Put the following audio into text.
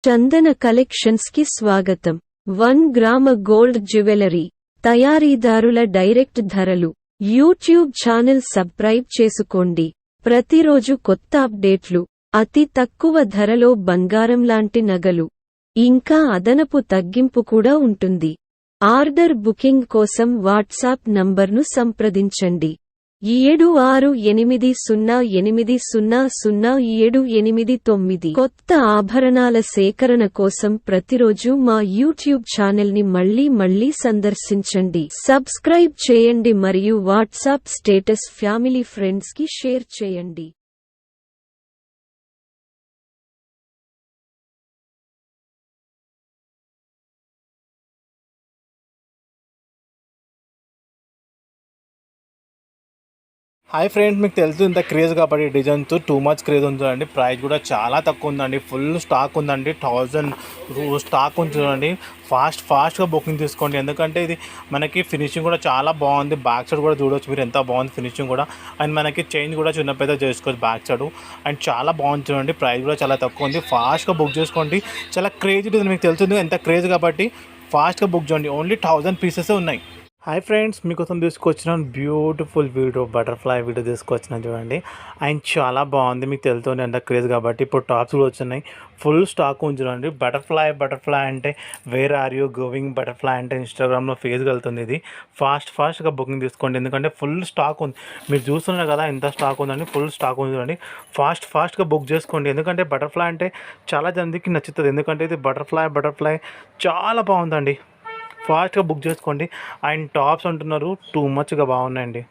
చందన collections కి స్వాగతం. 1 గ్రామ గోల్డ్ జ్యువెలరీ తయారీదారుల డైరెక్ట్ ధరలు. యూట్యూబ్ ఛానల్ సబ్స్క్రైబ్ చేసుకోండి. ప్రతిరోజు కొత్త అప్డేట్లు, అతి తక్కువ ధరలో బంగారం లాంటి నగలు, ఇంకా అదనపు తగ్గింపు కూడా ఉంటుంది. ఆర్డర్ బుకింగ్ కోసం వాట్సాప్ నంబర్ను సంప్రదించండి. 7680800789. కొత్త ఆభరణాల సేకరణ కోసం ప్రతిరోజు మా యూట్యూబ్ ఛానల్ని మళ్ళీ సందర్శించండి. సబ్స్క్రైబ్ చేయండి మరియు వాట్సాప్ స్టేటస్ ఫ్యామిలీ ఫ్రెండ్స్ కి షేర్ చేయండి. హాయ్ ఫ్రెండ్స్, మీకు తెలుసు ఇంత క్రేజ్ కాబట్టి డిజైన్తో టూ మచ్ క్రేజ్ ఉంటుందండి. ప్రైస్ కూడా చాలా తక్కువ ఉందండి. ఫుల్ స్టాక్ ఉందండి. 1000 స్టాక్ ఉంటుందండి. ఫాస్ట్గా బుకింగ్ తీసుకోండి. ఎందుకంటే ఇది మనకి ఫినిషింగ్ కూడా చాలా బాగుంది. బ్యాక్ సైడ్ కూడా చూడవచ్చు మీరు ఎంత బాగుంది ఫినిషింగ్ కూడా. అండ్ మనకి చేంజ్ కూడా చిన్న పెద్ద చేసుకోవచ్చు బ్యాక్ సైడ్. అండ్ చాలా బాగుంది చూడండి. ప్రైస్ కూడా చాలా తక్కువ ఉంది. ఫాస్ట్గా బుక్ చేసుకోండి. చాలా క్రేజ్ ఉంటుంది, మీకు తెలుస్తుంది ఎంత క్రేజ్ కాబట్టి ఫాస్ట్గా బుక్ చేయండి. ఓన్లీ 1000 పీసెస్ ఉన్నాయి. హాయ్ ఫ్రెండ్స్, మీకోసం తీసుకొచ్చిన బ్యూటిఫుల్ వీడియో, బటర్ఫ్లై వీడియో తీసుకొచ్చిన చూడండి. అండ్ చాలా బాగుంది, మీకు తెలుస్తుంది ఎంత క్రేజ్ కాబట్టి. ఇప్పుడు టాప్స్ కూడా వచ్చినాయి, ఫుల్ స్టాక్ ఉంది చూడండి. బటర్ఫ్లై అంటే where are you going butterfly అంటే ఇన్స్టాగ్రామ్లో ఫేస్ వెళ్తుంది. ఇది ఫాస్ట్గా బుకింగ్ తీసుకోండి, ఎందుకంటే ఫుల్ స్టాక్ ఉంది. మీరు చూస్తున్నారు కదా ఎంత స్టాక్ ఉందండి. ఫుల్ స్టాక్ ఉంది చూడండి. ఫాస్ట్గా బుక్ చేసుకోండి, ఎందుకంటే బటర్ఫ్లై అంటే చాలా మందికి నచ్చుతుంది. ఎందుకంటే ఇది బటర్ఫ్లై చాలా బాగుందండి. ఫాస్ట్గా బుక్ చేసుకోండి. అండ్ టాప్స్ అంటున్నారు టూ మచ్గా బాగున్నాయండి.